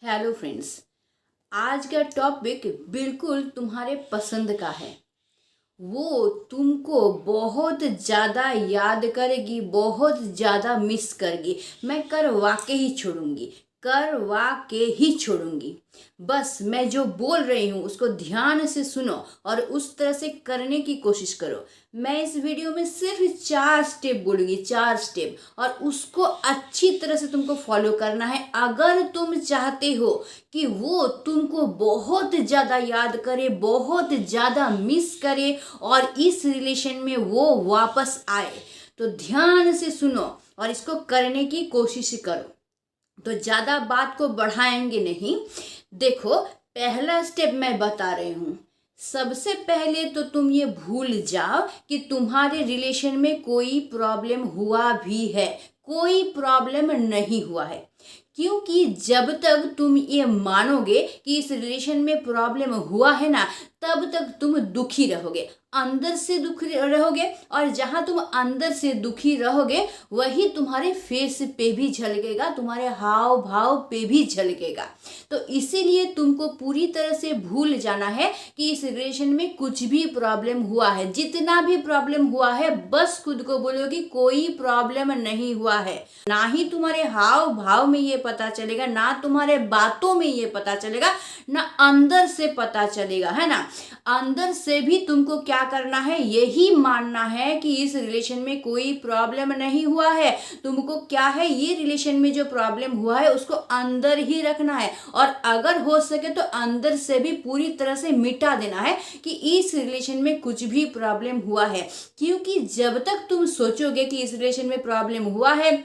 Hello friends. आज का topic बिल्कुल तुम्हारे पसंद का है। वो तुमको बहुत ज़्यादा याद करेगी, बहुत ज़्यादा मिस करेगी। मैं करवा के ही छोड़ूंगी, करवा के ही छोड़ूंगी। बस मैं जो बोल रही हूँ उसको ध्यान से सुनो और उस तरह से करने की कोशिश करो। मैं इस वीडियो में सिर्फ 4 स्टेप बोलूँगी, 4 स्टेप, और उसको अच्छी तरह से तुमको फॉलो करना है। अगर तुम चाहते हो कि वो तुमको बहुत ज़्यादा याद करे, बहुत ज़्यादा मिस करे और इस रिलेशन में वो वापस आए, तो ध्यान से सुनो और इसको करने की कोशिश करो। तो ज़्यादा बात को बढ़ाएंगे नहीं। देखो, पहला स्टेप मैं बता रही हूँ। सबसे पहले तो तुम ये भूल जाओ कि तुम्हारे रिलेशन में कोई प्रॉब्लम हुआ भी है। कोई प्रॉब्लम नहीं हुआ है, क्योंकि जब तक तुम ये मानोगे कि इस रिलेशन में प्रॉब्लम हुआ है ना, तब तक तुम दुखी रहोगे, अंदर से दुखी रहोगे। और जहां तुम अंदर से दुखी रहोगे वही तुम्हारे फेस पे भी झलकेगा, तुम्हारे हाव भाव पे भी झलकेगा। तो इसीलिए तुमको पूरी तरह से भूल जाना है कि इस रिलेशन में कुछ भी प्रॉब्लम हुआ है। जितना भी प्रॉब्लम हुआ है बस खुद को बोलो कि कोई प्रॉब्लम नहीं हुआ है। ना ही तुम्हारे हाव भाव में ये पता चलेगा, ना तुम्हारे बातों में ये पता चलेगा, ना अंदर से पता चलेगा, है ना। अंदर से भी तुमको क्या करना है, यही मानना है कि इस रिलेशन में कोई प्रॉब्लम नहीं हुआ है। तुमको क्या है, ये रिलेशन में जो प्रॉब्लम हुआ है उसको अंदर ही रखना है, और अगर हो सके तो अंदर से भी पूरी तरह से मिटा देना है कि इस रिलेशन में कुछ भी प्रॉब्लम हुआ है। क्योंकि जब तक तुम सोचोगे कि इस रिलेशन में प्रॉब्लम हुआ है,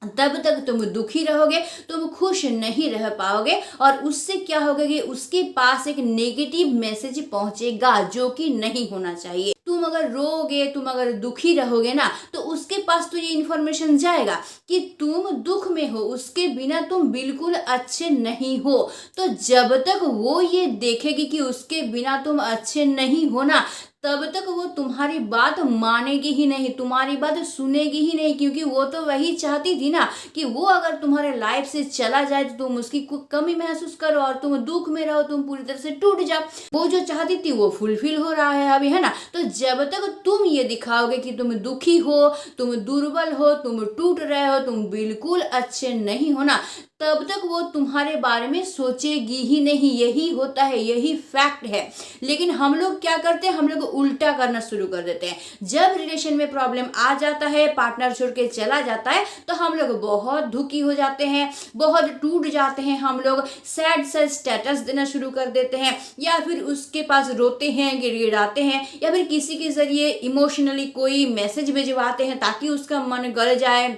तब तक तुम दुखी रहोगे, तुम खुश नहीं रह पाओगे, और उससे क्या होगा कि उसके पास एक नेगेटिव मैसेज पहुंचेगा जो कि नहीं होना चाहिए। तुम अगर रोगे, तुम अगर दुखी रहोगे ना, तो उसके पास तो ये इन्फॉर्मेशन जाएगा कि तुम दुख में हो, उसके बिना तुम बिल्कुल अच्छे नहीं हो। तो जब तक वो ये देखेगी कि उसके बिना तुम अच्छे नहीं हो ना, तब तक वो तुम्हारी बात मानेगी ही नहीं, तुम्हारी बात सुनेगी ही नहीं। क्योंकि वो तो वही चाहती थी ना कि वो अगर तुम्हारे लाइफ से चला जाए तो तुम उसकी कमी महसूस करो और तुम दुख में रहो, तुम पूरी तरह से टूट जाओ। वो जो चाहती थी वो फुलफिल हो रहा है अभी, है ना। तो जब तक तुम ये दिखाओगे कि तुम दुखी हो, तुम दुर्बल हो, तुम टूट रहे हो, तुम बिल्कुल अच्छे नहीं हो ना, तब तक वो तुम्हारे बारे में सोचेगी ही नहीं। यही होता है, यही फैक्ट है। लेकिन हम लोग क्या करते हैं, हम लोग उल्टा करना शुरू कर देते हैं। जब रिलेशन में प्रॉब्लम आ जाता है, पार्टनर छोड़ के चला जाता है, तो हम लोग बहुत दुखी हो जाते हैं, बहुत टूट जाते हैं। हम लोग सैड सैड स्टेटस देना शुरू कर देते हैं, या फिर उसके पास रोते हैं, गिड़गिड़ाते हैं, या फिर किसी के जरिए इमोशनली कोई मैसेज भिजवाते हैं ताकि उसका मन गल जाए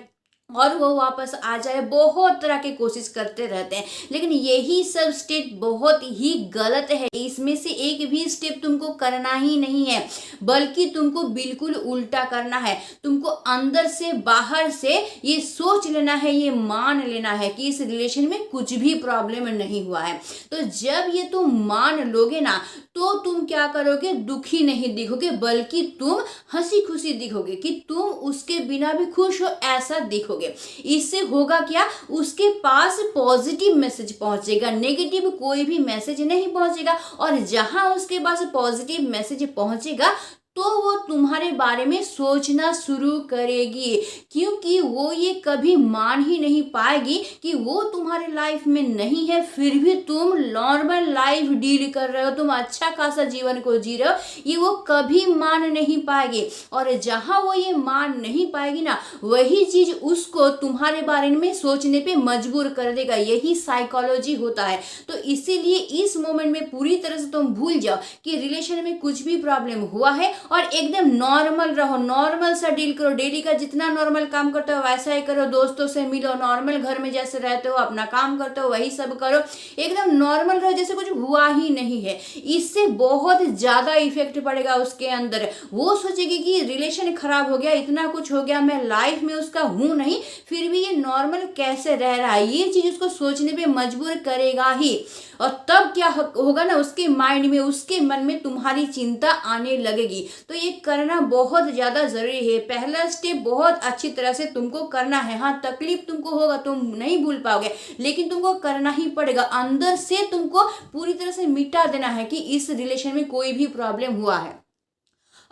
और वो वापस आ जाए। बहुत तरह की कोशिश करते रहते हैं, लेकिन यही सब स्टेप बहुत ही गलत है। इसमें से एक भी स्टेप तुमको करना ही नहीं है, बल्कि तुमको बिल्कुल उल्टा करना है। तुमको अंदर से बाहर से ये सोच लेना है, ये मान लेना है कि इस रिलेशन में कुछ भी प्रॉब्लम नहीं हुआ है। तो जब ये तुम मान लोगे ना, तो तुम क्या करोगे, दुखी नहीं दिखोगे, बल्कि तुम हंसी खुशी दिखोगे कि तुम उसके बिना भी खुश हो, ऐसा दिखोगे। इससे होगा क्या, उसके पास पॉजिटिव मैसेज पहुंचेगा, नेगेटिव कोई भी मैसेज नहीं पहुंचेगा। और जहां उसके पास पॉजिटिव मैसेज पहुंचेगा तो वो तुम्हारे बारे में सोचना शुरू करेगी, क्योंकि वो ये कभी मान ही नहीं पाएगी कि वो तुम्हारे लाइफ में नहीं है, फिर भी तुम नॉर्मल लाइफ डील कर रहे हो, तुम अच्छा खासा जीवन को जी रहे हो। ये वो कभी मान नहीं पाएगी, और जहां वो ये मान नहीं पाएगी ना, वही चीज उसको तुम्हारे बारे में सोचने पे मजबूर कर देगा। यही साइकोलॉजी होता है। तो इसीलिए इस मोमेंट में पूरी तरह से तुम भूल जाओ कि रिलेशन में कुछ भी प्रॉब्लम हुआ है, और एकदम नॉर्मल रहो, नॉर्मल सा डील करो। डेली का जितना नॉर्मल काम करते हो वैसा ही करो, दोस्तों से मिलो, नॉर्मल घर में जैसे रहते हो, अपना काम करते हो वही सब करो, एकदम नॉर्मल रहो जैसे कुछ हुआ ही नहीं है। इससे बहुत ज्यादा इफेक्ट पड़ेगा उसके अंदर। वो सोचेगी कि रिलेशन खराब हो गया, इतना कुछ हो गया, मैं लाइफ में उसका हूं नहीं, फिर भी ये नॉर्मल कैसे रह रहा है। ये चीज उसको सोचने पे मजबूर करेगा ही। और तब क्या होगा ना, उसके माइंड में, उसके मन में तुम्हारी चिंता आने लगेगी। तो ये करना बहुत ज़्यादा ज़रूरी है। पहला स्टेप बहुत अच्छी तरह से तुमको करना है। हाँ, तकलीफ तुमको होगा, तुम नहीं भूल पाओगे, लेकिन तुमको करना ही पड़ेगा। अंदर से तुमको पूरी तरह से मिटा देना है कि इस रिलेशन में कोई भी प्रॉब्लम हुआ है।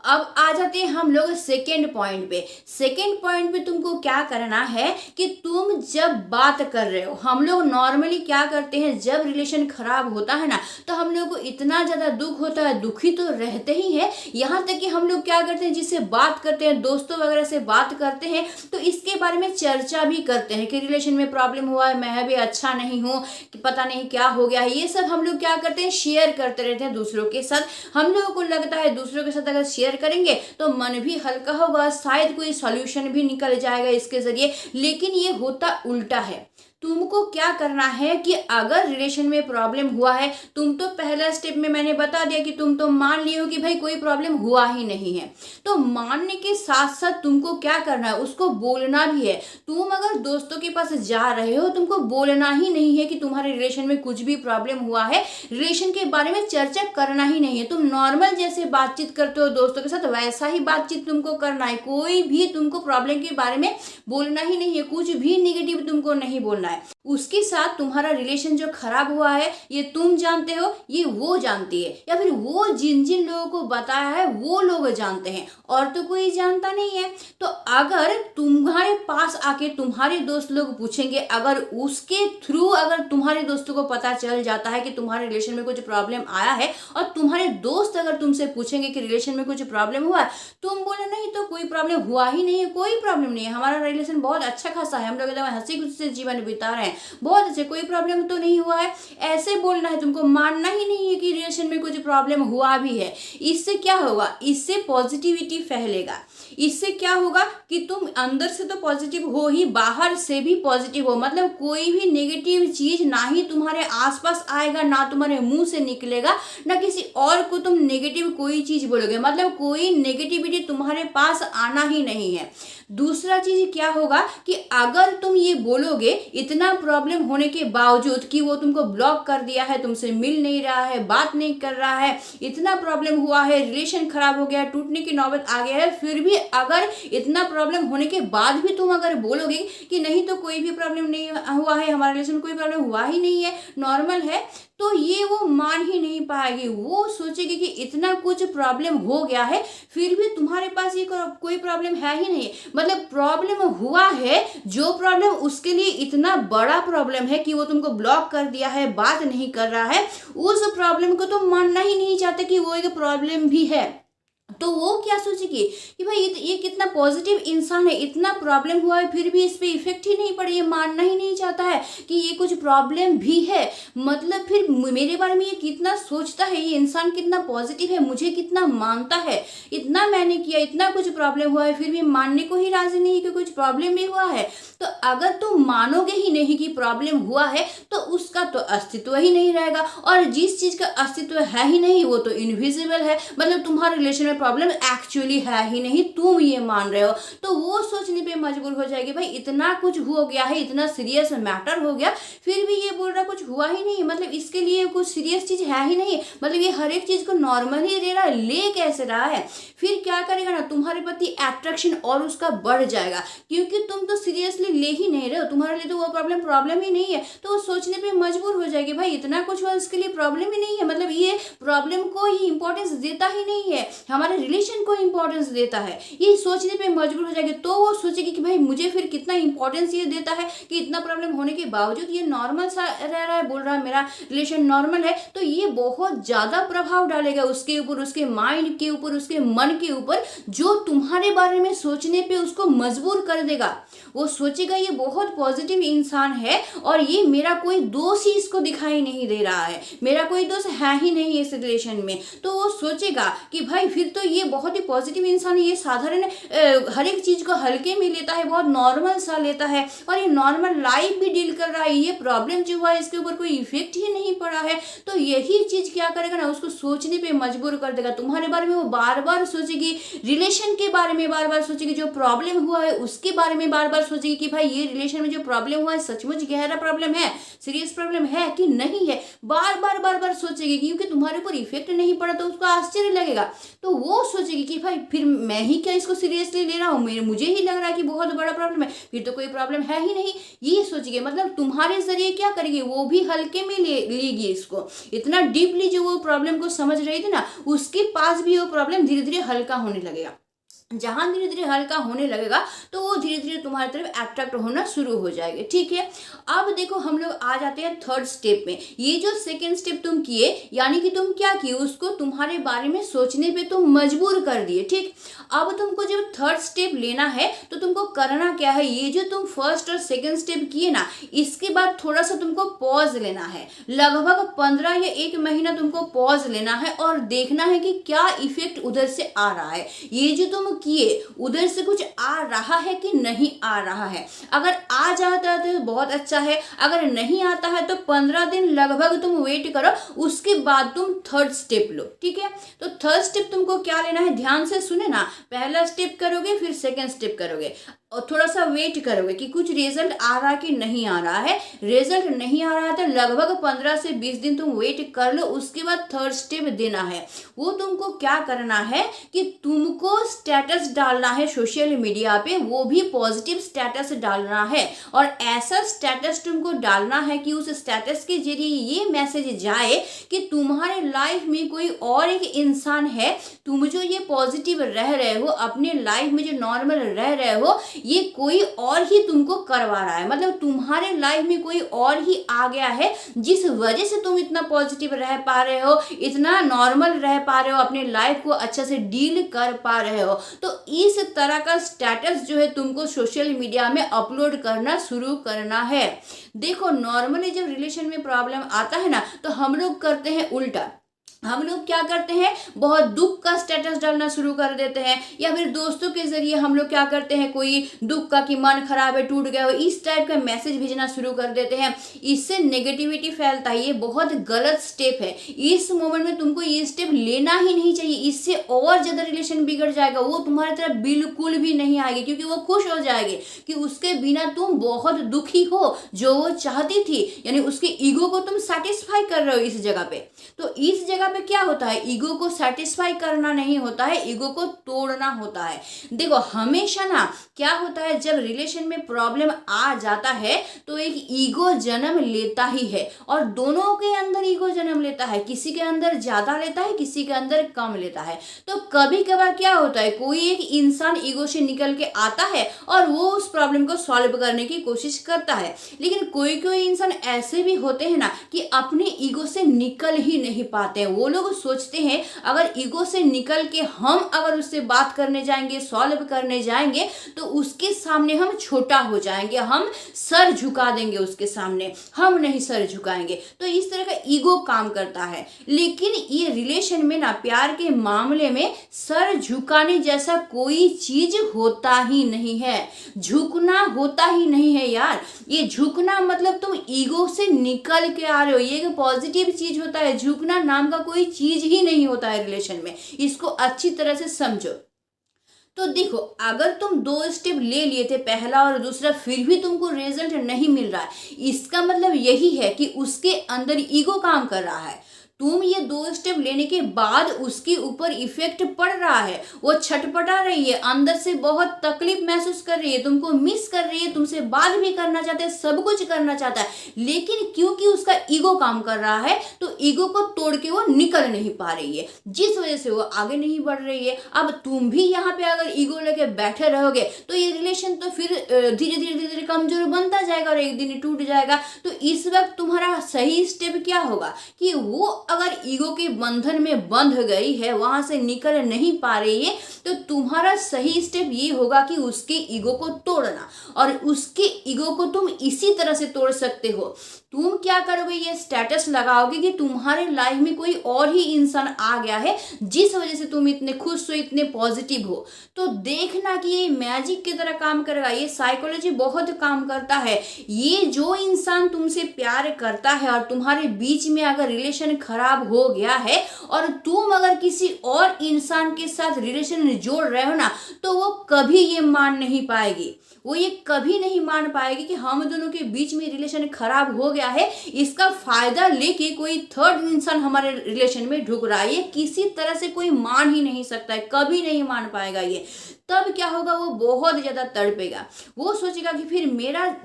अब आ जाते हैं हम लोग सेकेंड पॉइंट पे। सेकेंड पॉइंट पे तुमको क्या करना है कि तुम जब बात कर रहे हो, हम लोग नॉर्मली क्या करते हैं, जब रिलेशन खराब होता है ना, तो हम लोग को इतना ज़्यादा दुख होता है, दुखी तो रहते ही है। यहाँ तक कि हम लोग क्या करते हैं, जिससे बात करते हैं, दोस्तों वगैरह से बात करते हैं, तो इसके बारे में चर्चा भी करते हैं कि रिलेशन में प्रॉब्लम हुआ है, मैं भी अच्छा नहीं हूँ, कि पता नहीं क्या हो गया है। ये सब हम लोग क्या करते हैं, शेयर करते रहते हैं दूसरों के साथ। हम लोगों को लगता है दूसरों के साथ अगर शेयर करेंगे तो मन भी हल्का होगा, शायद कोई सॉल्यूशन भी निकल जाएगा इसके जरिए। लेकिन ये होता उल्टा है। तुमको क्या करना है कि अगर रिलेशन में प्रॉब्लम हुआ है, तुम तो पहला स्टेप में मैंने बता दिया कि तुम तो मान लिए हो कि भाई कोई प्रॉब्लम हुआ ही नहीं है। तो मानने के साथ साथ तुमको क्या करना है, उसको बोलना भी है। तुम अगर दोस्तों के पास जा रहे हो, तुमको बोलना ही नहीं है कि तुम्हारे रिलेशन में कुछ भी प्रॉब्लम हुआ है, रिलेशन के बारे में चर्चा करना ही नहीं है। तुम नॉर्मल जैसे बातचीत करते हो दोस्तों के साथ, वैसा ही बातचीत तुमको करना है। कोई भी तुमको प्रॉब्लम के बारे में बोलना ही नहीं है, कुछ भी निगेटिव तुमको नहीं बोलना है। उसके साथ तुम्हारा रिलेशन जो खराब हुआ है, ये तुम जानते हो, ये वो जानती है, या फिर वो जिन जिन लोगों को बताया है वो लोग जानते हैं, और तो कोई जानता नहीं है। तो अगर तुम्हारे पास आके तुम्हारे दोस्त लोग पूछेंगे, अगर उसके थ्रू अगर तुम्हारे दोस्तों को पता चल जाता है कि तुम्हारे रिलेशन में कुछ प्रॉब्लम आया है, और तुम्हारे दोस्त अगर तुमसे पूछेंगे कि रिलेशन में कुछ प्रॉब्लम हुआ है, तुम बोले नहीं तो कोई प्रॉब्लम हुआ ही नहीं है, कोई प्रॉब्लम नहीं है, हमारा रिलेशन बहुत अच्छा खासा है, हम लोग एकदम हंसी खुशी से जीवन बिता रहे हैं, बहुत अच्छे, कोई प्रॉब्लम तो नहीं हुआ है, ऐसे बोलना है। तुमको मानना ही नहीं है कि रिलेशन में कुछ प्रॉब्लम हुआ भी है। इससे क्या होगा, इससे पॉजिटिविटी फैलेगा। इससे क्या होगा कि तुम अंदर से तो पॉजिटिव हो ही, बाहर से भी पॉजिटिव हो। मतलब कोई भी नेगेटिव चीज ना ही तुम्हारे आसपास आएगा, ना तुम्हारे मुंह से निकलेगा, ना किसी और को तुम नेगेटिव कोई चीज बोलोगे। मतलब कोई नेगेटिविटी तुम्हारे पास आना ही नहीं है। दूसरा चीज क्या होगा कि अगर तुम ये बोलोगे, इतना प्रॉब्लम होने के बावजूद कि वो तुमको ब्लॉक कर दिया है, तुमसे मिल नहीं रहा है, बात नहीं कर रहा है, इतना प्रॉब्लम हुआ है, रिलेशन खराब हो गया, टूटने की नौबत आ गया है, फिर भी अगर इतना प्रॉब्लम होने के बाद भी तुम अगर बोलोगे कि नहीं तो कोई भी प्रॉब्लम नहीं हुआ है, हमारे रिलेशन कोई प्रॉब्लम हुआ ही नहीं है, नॉर्मल है, तो ये वो मान ही नहीं पाएगी। वो सोचेगी कि इतना कुछ प्रॉब्लम हो गया है, फिर भी तुम्हारे पास ये कोई प्रॉब्लम है ही नहीं। मतलब प्रॉब्लम हुआ है, जो प्रॉब्लम उसके लिए इतना बड़ा प्रॉब्लम है कि वो तुमको ब्लॉक कर दिया है, बात नहीं कर रहा है, उस प्रॉब्लम को तुम मानना ही नहीं चाहते कि वो एक प्रॉब्लम भी है। तो वो क्या सोचेगी कि भाई ये कितना पॉजिटिव इंसान है, इतना प्रॉब्लम हुआ है फिर भी इस पे इफेक्ट ही नहीं पड़े, ये मानना ही नहीं चाहता है कि ये कुछ प्रॉब्लम भी है। मतलब फिर मेरे बारे में ये कितना सोचता है, ये इंसान कितना पॉजिटिव है, मुझे कितना मानता है, इतना मैंने किया, इतना कुछ प्रॉब्लम हुआ है, फिर भी मानने को ही राजी नहीं कि कुछ प्रॉब्लम भी हुआ है। तो अगर तुम मानोगे ही नहीं कि प्रॉब्लम हुआ है, तो उसका तो अस्तित्व ही नहीं रहेगा, और जिस चीज का अस्तित्व है ही नहीं वो तो इनविजिबल है। मतलब तुम्हारे रिलेशन में प्रॉब्लम एक्चुअली है ही नहीं, तुम ये मान रहे हो। तो वो सोचने पे मजबूर हो जाएगी, भाई इतना कुछ हो गया है, इतना सीरियस मैटर हो गया, फिर भी ये बोल रहा कुछ हुआ ही नहीं, मतलब इसके लिए कुछ सीरियस चीज है ही नहीं, मतलब ये हर एक चीज को नॉर्मल ही ले रहा है, ले कैसे रहा है। फिर क्या करेगा ना, तुम्हारे प्रति अट्रैक्शन और उसका बढ़ जाएगा, क्योंकि तुम तो सीरियसली ले ही नहीं रहे हो, तुम्हारे लिए तो वो प्रॉब्लम ही नहीं है। तो वो सोचने पे मजबूर हो जाएगी, भाई इतना कुछ हुआ, उसके लिए प्रॉब्लम ही नहीं है, मतलब ये प्रॉब्लम को ही इंपॉर्टेंस देता ही नहीं है, हमारे रिलेशन को इंपॉर्टेंस देता है, ये सोचने पे मजबूर हो जाएगी। तो वो सोचेगी कि भाई मुझे फिर कितना इंपॉर्टेंस ये देता है कि इतना प्रॉब्लम होने के बावजूद ये नॉर्मल सा रह रहा है, बोल रहा है मेरा रिलेशन नॉर्मल है। तो ये बहुत ज्यादा प्रभाव डालेगा उसके ऊपर, उसके माइंड के ऊपर, उसके मन के ऊपर, जो तुम्हारे बारे में सोचने पे उसको मजबूर कर देगा। वो सोचेगा ये बहुत पॉजिटिव इंसान है और ये मेरा कोई दोष ही इसको दिखाई नहीं दे रहा है, मेरा कोई दोष है ही नहीं इस रिलेशन में। तो वो सोचेगा कि भाई फिर तो ये बहुत ही पॉजिटिव इंसान है, ये साधारण हर एक चीज को हल्के में लेता है, बहुत नॉर्मल सा लेता है, और ये नॉर्मल लाइफ भी डील कर रहा है, ये प्रॉब्लम जो हुआ है इसके ऊपर कोई इफेक्ट ही नहीं पड़ा है। तो यही चीज क्या करेगा ना, उसको सोचने पे मजबूर कर देगा। तुम्हारे बारे में वो बार बार सोचेगी, रिलेशन के बारे में बार बार सोचेगी, जो प्रॉब्लम हुआ है उसके बारे में बार बार सोचेगी कि भाई ये रिलेशन में जो प्रॉब्लम हुआ है सचमुच गहरा प्रॉब्लम है, सीरियस प्रॉब्लम है कि नहीं है, बार बार सोचेगी, क्योंकि तुम्हारे ऊपर इफेक्ट नहीं पड़ा तो उसको आश्चर्य लगेगा। तो वो वो सोचेगी कि भाई फिर मैं ही क्या इसको सीरियसली ले रहा हूँ, मेरे मुझे ही लग रहा है कि बहुत बड़ा प्रॉब्लम है, फिर तो कोई प्रॉब्लम है ही नहीं, ये सोचेगी। मतलब तुम्हारे जरिए क्या करेगी, वो भी हल्के में लेगी इसको। इतना डीपली जो वो प्रॉब्लम को समझ रही थी ना, उसके पास भी वो प्रॉब्लम धीरे धीरे हल्का होने लगेगा। जहां धीरे धीरे हल्का होने लगेगा तो वो धीरे धीरे तुम्हारी तरफ अट्रैक्ट होना शुरू हो जाएगी। ठीक है, अब देखो हम लोग आ जाते हैं थर्ड स्टेप में। ये जो सेकेंड स्टेप तुम किए, यानी कि तुम क्या किए, उसको तुम्हारे बारे में सोचने पे तुम मजबूर कर दिए। ठीक, अब तुमको जब थर्ड स्टेप लेना है तो तुमको करना क्या है, ये जो तुम फर्स्ट और सेकेंड स्टेप किए ना, इसके बाद थोड़ा सा तुमको पॉज लेना है। लगभग 15 या 1 महीना तुमको पॉज लेना है और देखना है कि क्या इफेक्ट उधर से आ रहा है। ये जो तुम किए उधर से कुछ आ रहा है कि नहीं आ रहा है। अगर आ जाता है तो बहुत अच्छा है, अगर नहीं आता है तो 15 दिन लगभग तुम वेट करो, उसके बाद तुम थर्ड स्टेप लो। ठीक है, तो थर्ड स्टेप तुमको क्या लेना है, ध्यान से सुने ना। पहला स्टेप करोगे, फिर सेकेंड स्टेप करोगे और थोड़ा सा वेट करोगे कि कुछ रिजल्ट आ रहा है कि नहीं आ रहा है। रिजल्ट नहीं आ रहा है तो लगभग 15 से 20 दिन तुम वेट कर लो, उसके बाद थर्ड स्टेप देना है। वो तुमको क्या करना है कि तुमको स्टेटस डालना है सोशल मीडिया पे, वो भी पॉजिटिव स्टेटस डालना है। और ऐसा स्टेटस तुमको डालना है कि उस स्टेटस के जरिए ये मैसेज जाए कि तुम्हारे लाइफ में कोई और एक इंसान है, तुम जो ये पॉजिटिव रह रहे हो, अपने लाइफ में जो नॉर्मल रह रहे हो, ये कोई और ही तुमको करवा रहा है। मतलब तुम्हारे लाइफ में कोई और ही आ गया है जिस वजह से तुम इतना पॉजिटिव रह पा रहे हो, इतना नॉर्मल रह पा रहे हो, अपने लाइफ को अच्छे से डील कर पा रहे हो। तो इस तरह का स्टेटस जो है तुमको सोशल मीडिया में अपलोड करना शुरू करना है। देखो नॉर्मली जब रिलेशन में प्रॉब्लम आता है ना, तो हम लोग करते हैं उल्टा। हम लोग क्या करते हैं, बहुत दुख का स्टेटस डालना शुरू कर देते हैं, या फिर दोस्तों के जरिए हम लोग क्या करते हैं, कोई दुख का कि मन खराब है, टूट गया हो, इस टाइप का मैसेज भेजना शुरू कर देते हैं। इससे नेगेटिविटी फैलता है, ये बहुत गलत स्टेप है। इस मोमेंट में तुमको ये स्टेप लेना ही नहीं चाहिए, इससे और ज्यादा रिलेशन बिगड़ जाएगा। वो तुम्हारी तरफ बिल्कुल भी नहीं आएगी, क्योंकि वो खुश हो जाएगी कि उसके बिना तुम बहुत दुखी हो, जो वो चाहती थी। यानी उसके ईगो को तुम सेटिस्फाई कर रहे हो इस जगह पे। तो इस जगह पे क्या होता है, ईगो को सेटिस्फाई करना नहीं होता है, ईगो को तोड़ना होता है। देखो हमेशा ना क्या होता है, जब रिलेशन में प्रॉब्लम आ जाता है तो एक ईगो जन्म लेता ही है, और दोनों के अंदर ईगो जन्म लेता है। किसी के अंदर ज्यादा लेता है, किसी के अंदर कम लेता है। तो कभी कभार क्या होता है, कोई एक इंसान ईगो से निकल के आता है और वो उस प्रॉब्लम को सॉल्व करने की कोशिश करता है। लेकिन कोई कोई इंसान ऐसे भी होते हैं ना कि अपने ईगो से निकल ही नहीं पाते हैं। वो लोग सोचते हैं अगर ईगो से निकल के हम अगर उससे बात करने जाएंगे, सॉल्व करने जाएंगे, तो उसके सामने हम छोटा हो जाएंगे, हम सर झुका देंगे उसके सामने, हम नहीं सर झुकाएंगे। तो इस तरह का ईगो काम करता है। लेकिन ये रिलेशन में ना, प्यार के मामले में सर झुकाने जैसा कोई चीज होता ही नहीं है, झुकना होता ही नहीं है यार। ये झुकना मतलब तुम ईगो से निकल के आ रहे हो, ये एक पॉजिटिव चीज होता है। झुकना नाम का कोई चीज ही नहीं होता है रिलेशन में, इसको अच्छी तरह से समझो। तो देखो अगर तुम 2 स्टेप ले लिए थे, पहला और दूसरा, फिर भी तुमको रिजल्ट नहीं मिल रहा है, इसका मतलब यही है कि उसके अंदर ईगो काम कर रहा है। तुम ये 2 स्टेप लेने के बाद उसके ऊपर इफेक्ट पड़ रहा है, वो छटपटा रही है, अंदर से बहुत तकलीफ महसूस कर रही है, तुमको मिस कर रही है, तुमसे बात भी करना चाहता है, सब कुछ करना चाहता है, लेकिन क्योंकि उसका ईगो काम कर रहा है तो ईगो को तोड़ के वो निकल नहीं पा रही है, जिस वजह से वो आगे नहीं बढ़ रही है। अब तुम भी यहाँ पे अगर ईगो लेके बैठे रहोगे तो ये रिलेशन तो फिर धीरे धीरे धीरे धीरे कमजोर बनता जाएगा और एक दिन टूट जाएगा। तो इस वक्त तुम्हारा सही स्टेप क्या होगा कि वो अगर ईगो के बंधन में बंध गई है, वहां से निकल नहीं पा रही है, तो तुम्हारा सही स्टेप ये होगा कि उसके ईगो को तोड़ना। और उसके ईगो को तुम इसी तरह से तोड़ सकते हो, तुम क्या करोगे, ये स्टेटस लगाओगे कि तुम्हारे लाइफ में कोई और ही इंसान आ गया है जिस वजह से तुम इतने खुश हो, इतने पॉजिटिव हो। तो देखना कि ये मैजिक की तरह काम करेगा, ये साइकोलॉजी बहुत काम करता है। ये जो इंसान तुमसे प्यार करता है और तुम्हारे बीच में अगर रिलेशन खराब हो गया है और तुम अगर किसी और इंसान के साथ रिलेशन जोड़ रहे हो ना, तो वो कभी ये मान नहीं पाएगी, वो ये कभी नहीं मान पाएगी कि हम दोनों के बीच में रिलेशन खराब हो गया है, इसका फायदा लेके कोई थर्ड इंसान हमारे रिलेशन में ढुक रहा है। ये किसी तरह से कोई मान ही नहीं सकता है, कभी नहीं मान पाएगा ये। तब क्या होगा, वो बहुत ज्यादा तड़पेगा, वो सोचेगा कि फिर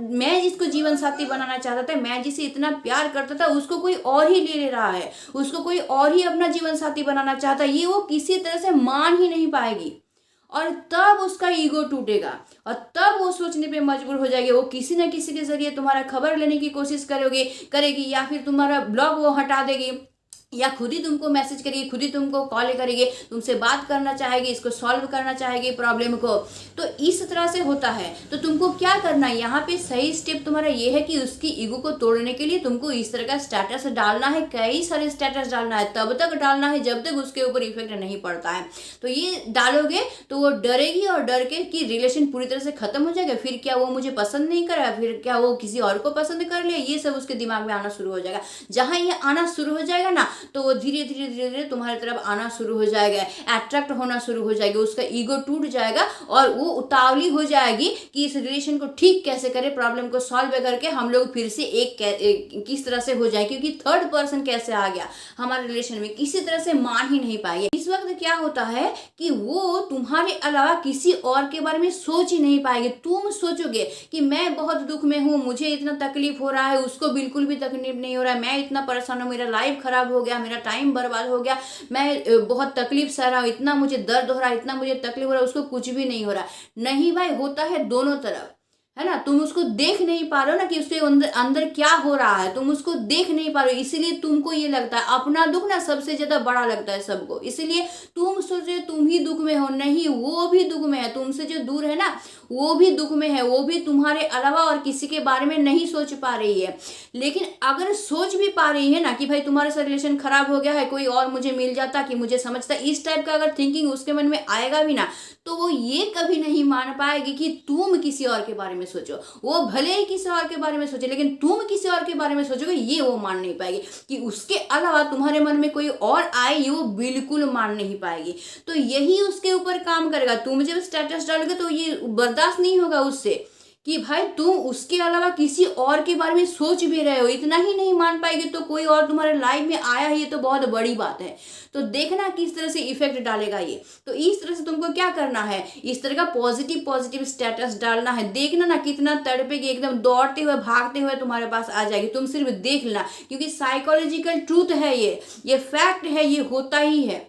मैं जिसको जीवन साथी बनाना चाहता था, मैं जिसे इतना प्यार करता था, उसको कोई और ही ले रहा है, उसको कोई और ही अपना जीवन साथी बनाना चाहता है, ये वो किसी तरह से मान ही नहीं पाएगी। और तब उसका ईगो टूटेगा और तब वो सोचने पे मजबूर हो जाएगी, वो किसी न किसी के जरिए तुम्हारा खबर लेने की कोशिश करेगी, या फिर तुम्हारा ब्लॉग वो हटा देगी, या खुद ही तुमको मैसेज करेगी, खुद ही तुमको कॉल करेगी, तुमसे बात करना चाहेगी, इसको सॉल्व करना चाहेगी प्रॉब्लम को। तो इस तरह से होता है। तो तुमको क्या करना है, यहाँ पे सही स्टेप तुम्हारा ये है कि उसकी ईगो को तोड़ने के लिए तुमको इस तरह का स्टेटस डालना है, कई सारे स्टेटस डालना है, तब तक डालना है जब तक उसके ऊपर इफेक्ट नहीं पड़ता है। तो ये डालोगे तो वो डरेगी और डर के कि रिलेशन पूरी तरह से खत्म हो जाएगा, फिर क्या वो मुझे पसंद नहीं करेगा, फिर क्या वो किसी और को पसंद कर ले, ये सब उसके दिमाग में आना शुरू हो जाएगा। जहां ये आना शुरू हो जाएगा ना, तो वो धीरे धीरे धीरे धीरे तुम्हारी तरफ आना शुरू हो जाएगा, अट्रैक्ट होना शुरू हो जाएगा, उसका ईगो टूट जाएगा और वो उतावली हो जाएगी कि इस रिलेशन को ठीक कैसे करें, प्रॉब्लम को सॉल्व करके हम लोग फिर से एक किस तरह से हो जाए, क्योंकि थर्ड पर्सन कैसे आ गया हमारे रिलेशन में, किसी तरह से मान ही नहीं पाएंगे। इस वक्त क्या होता है कि वो तुम्हारे अलावा किसी और के बारे में सोच ही नहीं पाएंगे। तुम सोचोगे कि मैं बहुत दुख में हूँ, मुझे इतना तकलीफ हो रहा है, उसको बिल्कुल भी तकलीफ नहीं हो रहा है, मैं इतना परेशान हूँ, मेरा लाइफ खराब हो गया, मेरा टाइम बर्बाद हो गया, मैं बहुत तकलीफ सह रहा हूँ, इतना मुझे दर्द हो रहा है, इतना मुझे तकलीफ हो रहा है, उसको कुछ भी नहीं हो रहा। नहीं भाई, होता है दोनों तरफ, है ना। तुम उसको देख नहीं पा रहे हो ना कि उसके अंदर क्या हो रहा है, तुम उसको देख नहीं पा रहे हो, इसीलिए तुमको ये लगता है अपना दुख ना सबसे ज्यादा बड़ा लगता है सबको, इसलिए तुम सोचे तुम ही दुख में हो। नहीं, वो भी दुख में है, तुमसे जो दूर है ना वो भी दुख में है, वो भी तुम्हारे अलावा और किसी के बारे में नहीं सोच पा रही है। लेकिन अगर सोच भी पा रही है ना कि भाई तुम्हारे साथ रिलेशन खराब हो गया है, कोई और मुझे मिल जाता कि मुझे समझता, इस टाइप का अगर थिंकिंग उसके मन में आएगा भी ना, तो वो ये कभी नहीं मान पाएगी कि तुम किसी और के बारे में सोचो। वो भले ही किसी और के बारे में सोचे, लेकिन तुम किसी और के बारे में सोचोगे ये वो मान नहीं पाएगी। कि उसके अलावा तुम्हारे मन में कोई और आए, ये वो बिल्कुल मान नहीं पाएगी। तो यही उसके ऊपर काम करेगा। तुम जब स्टेटस डालोगे तो ये बर्दाश्त नहीं होगा उससे कि भाई तुम उसके अलावा किसी और के बारे में सोच भी रहे हो, इतना ही नहीं मान पाएगी तो कोई और तुम्हारे लाइफ में आया है, ये तो बहुत बड़ी बात है। तो देखना किस तरह से इफेक्ट डालेगा ये। तो इस तरह से तुमको क्या करना है, इस तरह का पॉजिटिव स्टेटस डालना है। देखना ना कितना तड़पेगी, एकदम दौड़ते हुए भागते हुए तुम्हारे पास आ जाएगी। तुम सिर्फ देख लेना, क्योंकि साइकोलॉजिकल ट्रूथ है ये फैक्ट है, ये होता ही है।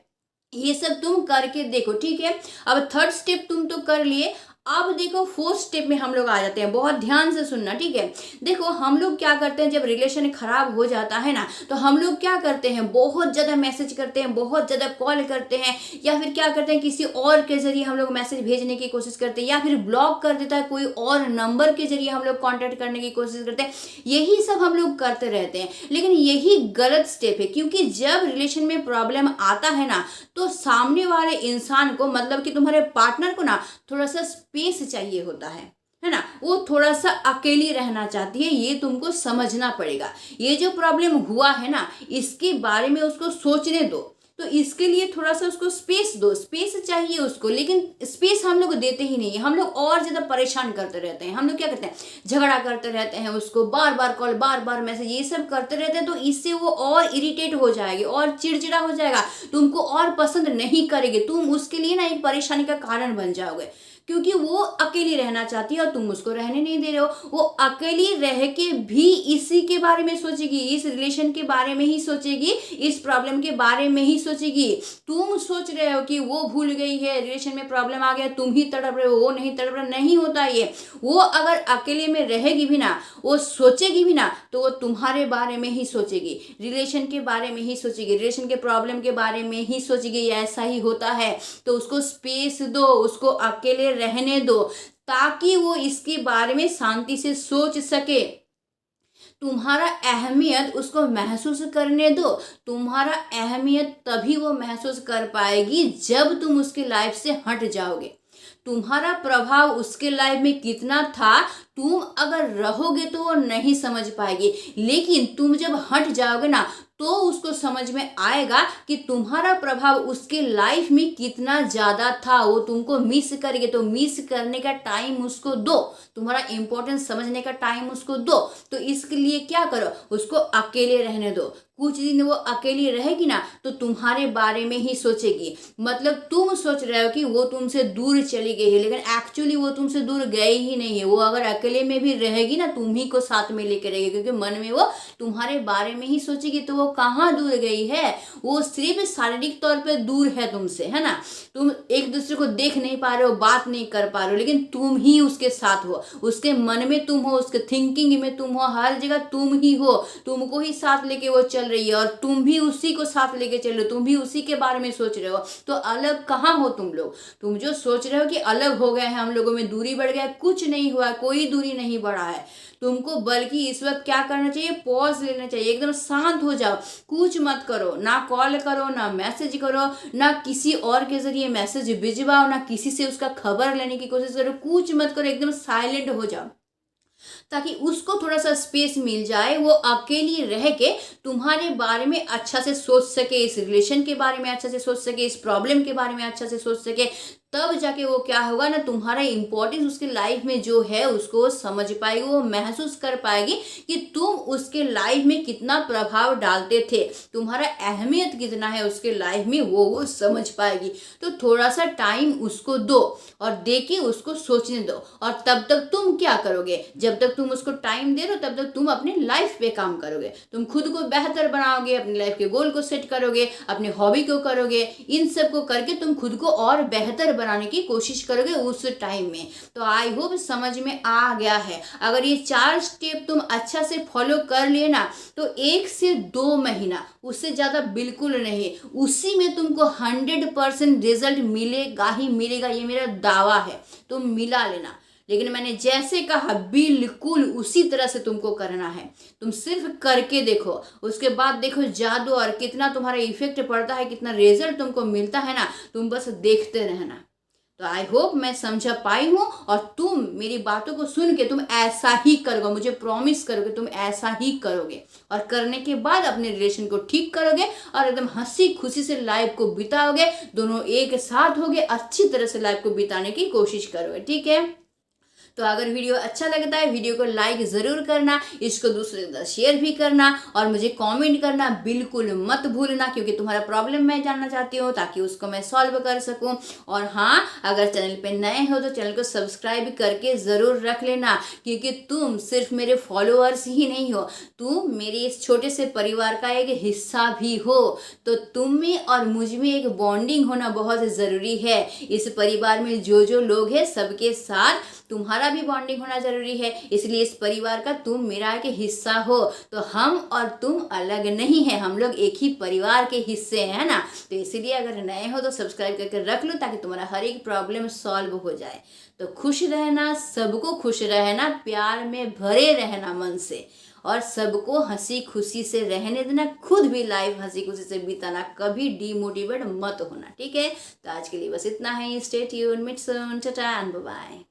ये सब तुम करके देखो, ठीक है। अब थर्ड स्टेप तुम तो कर लिए, अब देखो फोर्थ स्टेप में हम लोग आ जाते हैं। बहुत ध्यान से सुनना, ठीक है। देखो हम लोग क्या करते हैं, जब रिलेशन खराब हो जाता है ना, तो हम लोग क्या करते हैं, बहुत ज्यादा मैसेज करते हैं, बहुत ज्यादा कॉल करते हैं, या फिर क्या करते हैं किसी और के जरिए हम लोग मैसेज भेजने की कोशिश करते हैं, या फिर ब्लॉक कर देता है कोई और नंबर के जरिए हम लोग कॉन्टेक्ट करने की कोशिश करते हैं। यही सब हम लोग करते रहते हैं, लेकिन यही गलत स्टेप है। क्योंकि जब रिलेशन में प्रॉब्लम आता है ना, तो सामने वाले इंसान को, मतलब कि तुम्हारे पार्टनर को ना, थोड़ा सा स्पेस चाहिए होता है ना। वो थोड़ा सा अकेली रहना चाहती है, ये तुमको समझना पड़ेगा। ये जो प्रॉब्लम हुआ है ना, इसके बारे में उसको सोचने दो। तो इसके लिए थोड़ा सा उसको स्पेस दो, स्पेस चाहिए उसको। लेकिन स्पेस हम लोग देते ही नहीं है, हम लोग और ज्यादा परेशान करते रहते हैं। हम लोग क्या करते हैं, झगड़ा करते रहते हैं, उसको बार बार कॉल, बार बार मैसेज, ये सब करते रहते हैं। तो इससे वो और इरिटेट हो जाएगी, और चिड़चिड़ा हो जाएगा, तुमको और पसंद नहीं करेगी, तुम उसके लिए ना एक परेशानी का कारण बन जाओगे। क्योंकि वो अकेली रहना चाहती है और तुम उसको रहने नहीं दे रहे हो। वो अकेली रह के भी इसी के बारे में सोचेगी, इस रिलेशन के बारे में ही सोचेगी, इस प्रॉब्लम के बारे में ही सोचेगी। तुम सोच रहे हो कि वो भूल गई है, रिलेशन में प्रॉब्लम आ गया, तुम ही तड़प रहे हो, वो नहीं तड़प रहा। नहीं होता ये। वो अगर अकेले में रहेगी भी ना, वो सोचेगी भी ना, तो वो तुम्हारे बारे में ही सोचेगी, रिलेशन के बारे में ही सोचेगी, रिलेशन के प्रॉब्लम के बारे में ही सोचेगी। ऐसा ही होता है। तो उसको स्पेस दो, उसको अकेले रहने दो, ताकि वो इसके बारे में शांति से सोच सके। तुम्हारा अहमियत उसको महसूस करने दो। तुम्हारा अहमियत तभी वो महसूस कर पाएगी जब तुम उसकी लाइफ से हट जाओगे। तुम्हारा प्रभाव उसके लाइफ में कितना था तुम अगर रहोगे तो वो नहीं समझ पाएगी, लेकिन तुम जब हट जाओगे ना तो उसको समझ में आएगा कि तुम्हारा प्रभाव उसके लाइफ में कितना ज़्यादा था। वो तुमको मिस करेगी, तो मिस करने का टाइम उसको दो, तुम्हारा इंपॉर्टेंस समझने का टाइम उसको दो। तो इसके लिए क्या करो, उसको अकेले रहने दो। कुछ दिन वो अकेली रहेगी ना तो तुम्हारे बारे में ही सोचेगी। मतलब तुम सोच रहे हो कि वो तुमसे दूर चली गई है, लेकिन एक्चुअली वो तुमसे दूर गई ही नहीं है। वो अगर अकेले में भी रहेगी ना तुम्ही को साथ में लेकर रहेगी, क्योंकि मन में वो तुम्हारे बारे में ही सोचेगी। तो वो कहाँ दूर गई है, वो सिर्फ शारीरिक तौर पे दूर है तुमसे, है ना। तुम एक दूसरे को देख नहीं पा रहे हो, बात नहीं कर पा रहे हो, लेकिन तुम ही उसके साथ हो, उसके मन में तुम हो, उसके थिंकिंग में तुम हो, हर जगह तुम ही हो। तुमको ही साथ लेके वो चल रही है और तुम भी उसी को साथ लेके चल रहे हो, तुम भी उसी के बारे में सोच रहे हो। तो अलग कहाँ हो तुम लोग। तुम जो सोच रहे हो कि अलग हो गए हैं, हम लोगों में दूरी बढ़ गया, कुछ नहीं हुआ, कोई दूरी नहीं बढ़ा है तुमको। बल्कि इस वक्त क्या करना चाहिए, पॉज लेना चाहिए, एकदम शांत हो जाओ, कुछ मत करो, ना कॉल करो, ना मैसेज करो, ना किसी और के जरिए मैसेज भिजवाओ, ना किसी से उसका खबर लेने की कोशिश करो, कुछ मत करो, एकदम साइलेंट हो जाओ, ताकि उसको थोड़ा सा स्पेस मिल जाए, वो अकेली रह के तुम्हारे बारे में अच्छा से सोच सके, इस रिलेशन के बारे में अच्छा से सोच सके, इस प्रॉब्लम के बारे में अच्छा से सोच सके। तब जाके वो क्या होगा ना, तुम्हारा इंपॉर्टेंस उसके लाइफ में जो है उसको समझ पाएगी, वो महसूस कर पाएगी कि तुम उसके लाइफ में कितना प्रभाव डालते थे, तुम्हारा अहमियत कितना है उसके लाइफ में, वो समझ पाएगी। तो थोड़ा सा टाइम उसको दो और दे के उसको सोचने दो। और तब तक तुम क्या करोगे, जब तक तुम उसको टाइम दे रहे हो तब तक तुम अपनी लाइफ पे काम करोगे, तुम खुद को बेहतर बनाओगे, अपनी लाइफ के गोल को सेट करोगे, अपने हॉबी को करोगे, इन सब को करके तुम खुद को और बेहतर बनाने की कोशिश करोगे उस टाइम में। तो आई होप समझ में आ गया है। अगर ये 4 स्टेप तुम अच्छा से फॉलो कर लिए ना तो 1 से 2 महीना, उससे ज़्यादा बिल्कुल नहीं, उसी में तुमको 100% रिजल्ट मिलेगा ही मिलेगा, ये मेरा दावा है। तुम मिला लेना, लेकिन मैंने जैसे कहा बिल्कुल उसी तरह से तुमको करना है। तुम सिर्फ करके देखो, उसके बाद देखो जादू और कितना तुम्हारा इफेक्ट पड़ता है, कितना रिजल्ट तुमको मिलता है ना। तुम बस देखते रहना। तो आई होप मैं समझा पाई हूँ और तुम मेरी बातों को सुन के तुम ऐसा ही करोगे, मुझे प्रॉमिस करोगे तुम ऐसा ही करोगे। और करने के बाद अपने रिलेशन को ठीक करोगे और एकदम हंसी खुशी से लाइफ को बिताओगे, दोनों एक साथ होगे, अच्छी तरह से लाइफ को बिताने की कोशिश करोगे। ठीक है, तो अगर वीडियो अच्छा लगता है वीडियो को लाइक ज़रूर करना, इसको दूसरे के साथ शेयर भी करना और मुझे कमेंट करना बिल्कुल मत भूलना, क्योंकि तुम्हारा प्रॉब्लम मैं जानना चाहती हूँ ताकि उसको मैं सॉल्व कर सकूँ। और हाँ, अगर चैनल पे नए हो तो चैनल को सब्सक्राइब करके ज़रूर रख लेना, क्योंकि तुम सिर्फ मेरे फॉलोअर्स ही नहीं हो, तुम मेरे इस छोटे से परिवार का एक हिस्सा भी हो। तो तुम में और मुझ में एक बॉन्डिंग होना बहुत ज़रूरी है। इस परिवार में जो लोग हैं सबके साथ तुम्हारा भी बॉन्डिंग होना जरूरी है, इसलिए इस परिवार का तुम मेरा एक हिस्सा हो। तो हम और तुम अलग नहीं है, हम लोग एक ही परिवार के हिस्से हैं ना। तो इसलिए अगर नए हो तो सब्सक्राइब करके रख लो ताकि तुम्हारा हर एक प्रॉब्लम सॉल्व हो जाए। तो खुश रहना, सबको खुश रहना, प्यार में भरे रहना मन से, और सबको हंसी खुशी से रहने देना, खुद भी लाइफ हंसी खुशी से बिताना, कभी डीमोटिवेट मत होना। ठीक है, तो आज के लिए बस इतना है। स्टे ट्यून्ड, मिट सून, टाटा एंड बाय बाय।